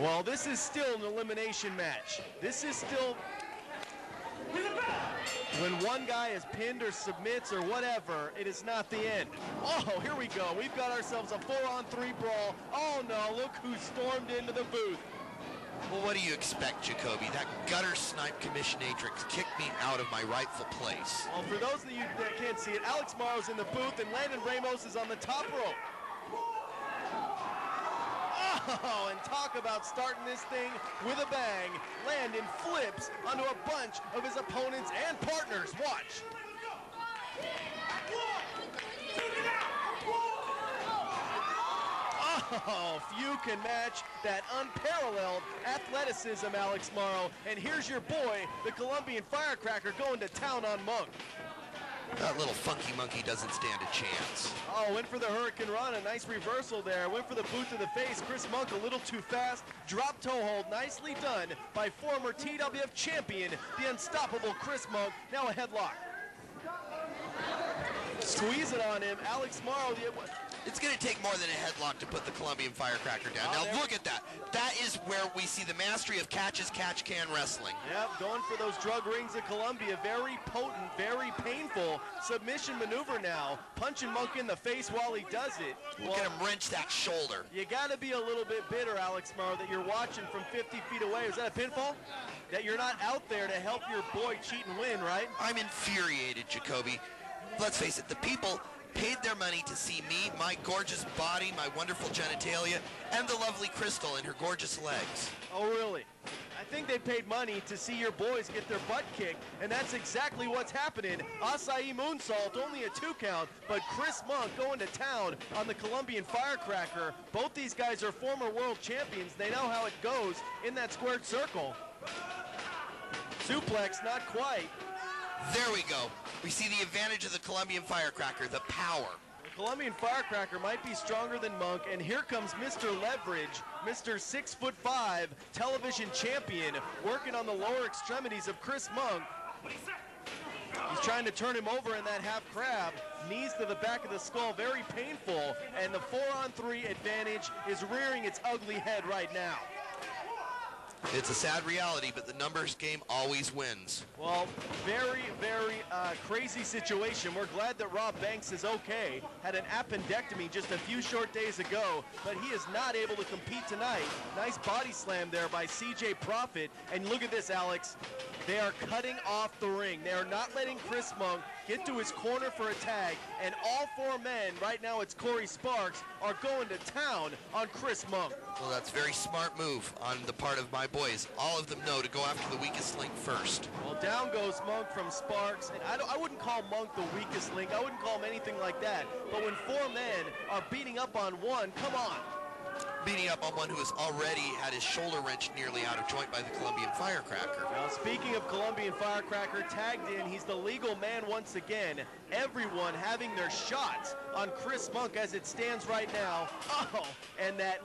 Well, this is still an elimination match. This is still when one guy is pinned or submits or whatever, it is not the end. Oh, here we go. We've got ourselves a 4-on-3 brawl. Oh no, look who stormed into the booth. Well, what do you expect, Jacoby? That gutter snipe commissionatrix kicked me out of my rightful place. Well, for those of you that can't see it, Alex Morrow's in the booth and Landon Ramos is on the top rope. Oh, and talk about starting this thing with a bang. Landon flips onto a bunch of his opponents and partners. Watch. Oh, few can match that unparalleled athleticism, Alex Morrow. And here's your boy, the Colombian Firecracker, going to town on Monk. That little funky monkey doesn't stand a chance. Oh, went for the Hurricane Run, a nice reversal there. Went for the boot to the face. Chris Monk a little too fast. Drop toe hold, nicely done by former TWF champion, the unstoppable Chris Monk. Now a headlock. Squeeze it on him. Alex Morrow. It's going to take more than a headlock to put the Colombian Firecracker down. Now look at that. That is where we see the mastery of catch-as-catch-can wrestling. Yep, going for those drug rings of Colombia. Very potent, very painful submission maneuver now. Punching Monk in the face while he does it. Look at him wrench that shoulder. You got to be a little bit bitter, Alex Morrow, that you're watching from 50 feet away. Is that a pinfall? That you're not out there to help your boy cheat and win, right? I'm infuriated, Jacoby. Let's face it, the people paid their money to see me, my gorgeous body, my wonderful genitalia, and the lovely Crystal in her gorgeous legs. Oh, really? I think they paid money to see your boys get their butt kicked, and that's exactly what's happening. Acai moonsault, only a 2 count, but Chris Monk going to town on the Colombian Firecracker. Both these guys are former world champions. They know how it goes in that squared circle. Suplex, not quite. There we go. We see the advantage of the Colombian Firecracker, the power. The Colombian Firecracker might be stronger than Monk, and here comes Mr. Leverage, Mr. 6'5" television champion, working on the lower extremities of Chris Monk. He's trying to turn him over in that half crab. Knees to the back of the skull, very painful, and the 4-on-3 advantage is rearing its ugly head right now. It's a sad reality, but the numbers game always wins. Well, very, very crazy situation. We're glad that Rob Banks is okay. Had an appendectomy just a few short days ago, but he is not able to compete tonight. Nice body slam there by CJ Profit. And look at this, Alex. They are cutting off the ring. They are not letting Chris Monk get to his corner for a tag. And all 4 men, right now it's Cory Sparks, are going to town on Chris Monk. Well, that's a very smart move on the part of my boys. All of them know to go after the weakest link first. Well, down goes Monk from Sparks. And I wouldn't call Monk the weakest link. I wouldn't call him anything like that. But when 4 men are beating up on one, come on. Beating up on one who has already had his shoulder wrenched nearly out of joint by the Colombian Firecracker. Now, speaking of Colombian Firecracker, tagged in, he's the legal man once again. Everyone having their shots on Chris Monk as it stands right now. Oh, and that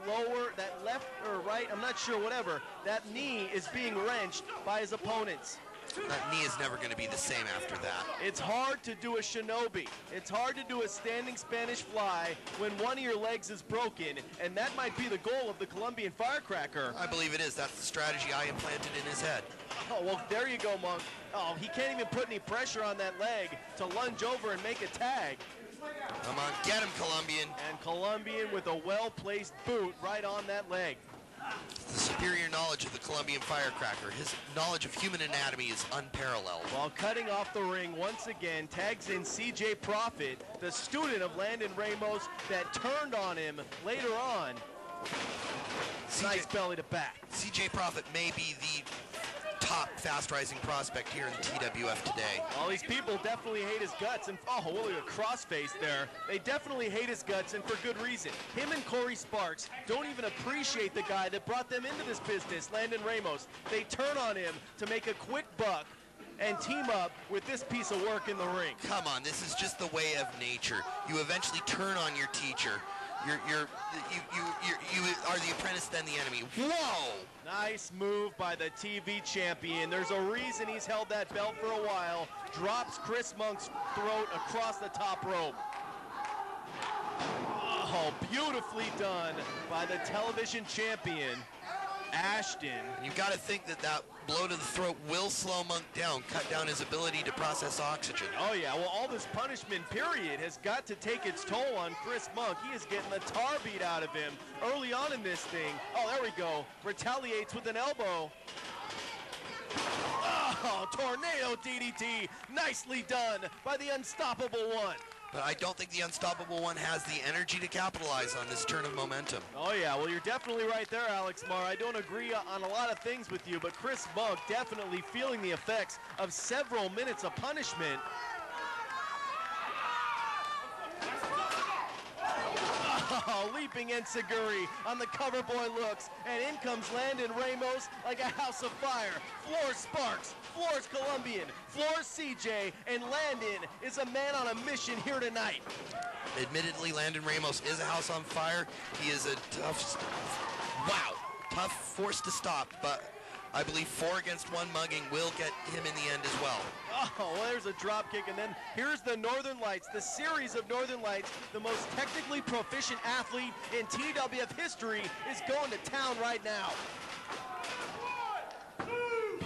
left or right, I'm not sure, whatever, that knee is being wrenched by his opponents. That knee is never going to be the same after that. It's hard to do a shinobi. It's hard to do a standing Spanish fly when one of your legs is broken, and that might be the goal of the Colombian Firecracker. I believe it is. That's the strategy I implanted in his head. Oh, well, there you go, Monk. Oh, he can't even put any pressure on that leg to lunge over and make a tag. Come on, get him, Colombian. And Colombian with a well-placed boot right on that leg. The superior knowledge of the Colombian Firecracker. His knowledge of human anatomy is unparalleled. While cutting off the ring once again, tags in CJ Profit, the student of Landon Ramos that turned on him later on. Nice belly to back. CJ Profit may be the top fast-rising prospect here in the TWF today. All these people definitely hate his guts, and oh, look at a crossface there. They definitely hate his guts, and for good reason. Him and Cory Sparks don't even appreciate the guy that brought them into this business, Landon Ramos. They turn on him to make a quick buck and team up with this piece of work in the ring. Come on, this is just the way of nature. You eventually turn on your teacher. You are the apprentice, then the enemy. Whoa! Nice move by the TV champion. There's a reason he's held that belt for a while. Drops Chris Monk's throat across the top rope. Oh, beautifully done by the television champion, Ashton. You've got to think that that blow to the throat will slow Monk down, cut down his ability to process oxygen. Oh yeah, well all this punishment period has got to take its toll on Chris Monk. He is getting the tar beat out of him early on in this thing. Oh, there we go. Retaliates with an elbow. Oh, tornado DDT. Nicely done by the Unstoppable One. But I don't think the Unstoppable One has the energy to capitalize on this turn of momentum. Oh yeah, well you're definitely right there, Alex Marr. I don't agree on a lot of things with you, but Chris Monk definitely feeling the effects of several minutes of punishment. Oh, leaping Enziguri on the cover boy looks, and in comes Landon Ramos like a house of fire. Floor sparks, floors Colombian, floors CJ, and Landon is a man on a mission here tonight. Admittedly, Landon Ramos is a house on fire. He is a tough force to stop, but I believe 4 against 1 mugging will get him in the end as well. Oh, well, there's a drop kick, and then here's the Northern Lights, the series of Northern Lights. The most technically proficient athlete in TWF history is going to town right now.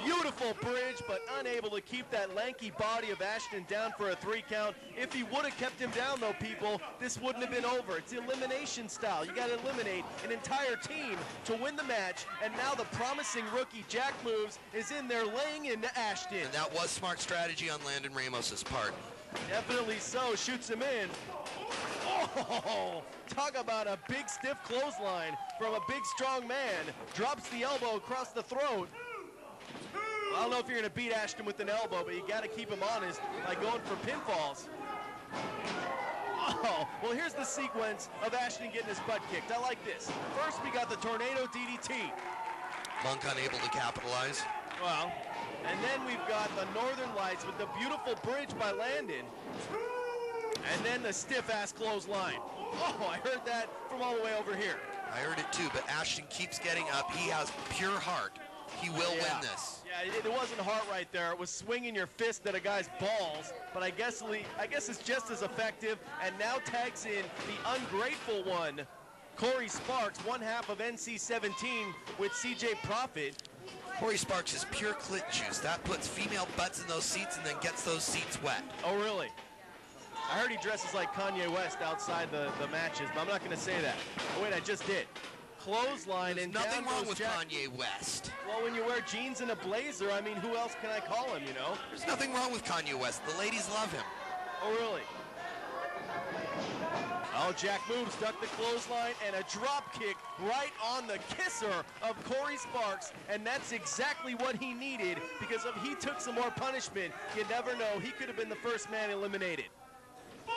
Beautiful bridge, but unable to keep that lanky body of Ashton down for a 3 count. If he would have kept him down, though, people, this wouldn't have been over. It's elimination style. You got to eliminate an entire team to win the match, and now the promising rookie Jacc Movez is in there laying into Ashton. And that was smart strategy on Landon Ramos's part. Definitely so. Shoots him in. Oh, talk about a big stiff clothesline from a big strong man. Drops the elbow across the throat. I don't know if you're going to beat Ashton with an elbow, but you got to keep him honest by going for pinfalls. Oh, well, here's the sequence of Ashton getting his butt kicked. I like this. First, we got the tornado DDT. Monk unable to capitalize. Well, and then we've got the Northern Lights with the beautiful bridge by Landon. And then the stiff-ass clothesline. Oh, I heard that from all the way over here. I heard it too, but Ashton keeps getting up. He has pure heart. He will win this. Yeah, it wasn't heart right there. It was swinging your fist at a guy's balls, but I guess it's just as effective, and now tags in the ungrateful one, Cory Sparks, one half of NC-17 with CJ Profit. Cory Sparks is pure clit juice. That puts female butts in those seats and then gets those seats wet. Oh, really? I heard he dresses like Kanye West outside the matches, but I'm not going to say that. Oh, wait, I just did. Clothesline. There's and nothing down wrong goes with Jacc. Kanye West. Well, when you wear jeans and a blazer, I mean, who else can I call him, you know? There's nothing wrong with Kanye West. The ladies love him. Oh, really? Oh, Jacc Movez, ducked the clothesline, and a drop kick right on the kisser of Cory Sparks, and that's exactly what he needed, because if he took some more punishment, you never know, he could have been the first man eliminated.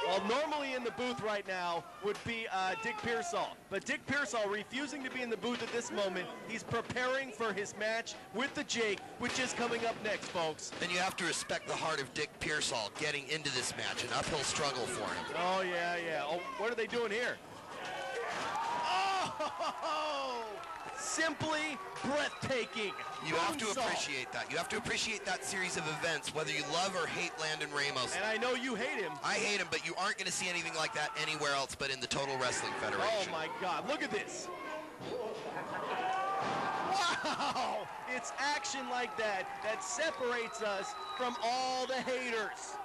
Well, normally in the booth right now would be Dick Pearsall, but Dick Pearsall refusing to be in the booth at this moment. He's preparing for his match with the Jacc, which is coming up next, folks. Then you have to respect the heart of Dick Pearsall getting into this match, an uphill struggle for him. Oh, yeah, yeah. Oh, what are they doing here? Oh, simply breathtaking. You have to Moonsault. appreciate that. You have to appreciate that series of events, whether you love or hate Landon Ramos. And I know you hate him. I hate him, but you aren't going to see anything like that anywhere else but in the Total Wrestling Federation. Oh my God, look at this. Wow, it's action like that that separates us from all the haters.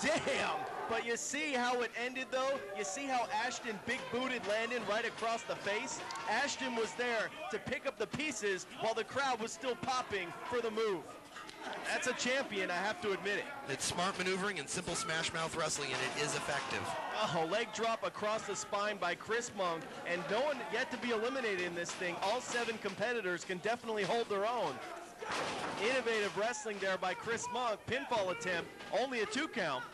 Damn, but you see how it ended though? You see how Ashton big-booted Landon right across the face? Ashton was there to pick up the pieces while the crowd was still popping for the move. That's a champion, I have to admit it. It's smart maneuvering and simple smash mouth wrestling, and it is effective. Oh, leg drop across the spine by Chris Monk, and no one yet to be eliminated in this thing. All 7 competitors can definitely hold their own. Innovative wrestling there by Chris Monk. Pinfall attempt, only a 2 count.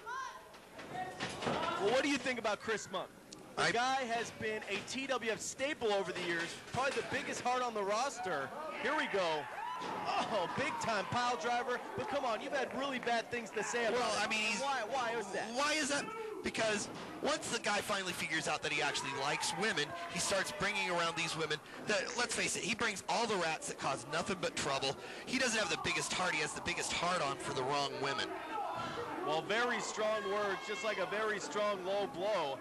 Well, what do you think about Chris Monk? The guy has been a TWF staple over the years, probably the biggest heart on the roster. Here we go. Oh, big time pile driver. But come on, you've had really bad things to say about Well, it. I mean, Why is that? Why is that? Because once the guy finally figures out that he actually likes women, he starts bringing around these women that, let's face it, he brings all the rats that cause nothing but trouble. He doesn't have the biggest heart, he has the biggest heart on for the wrong women. Well, very strong words, just like a very strong low blow.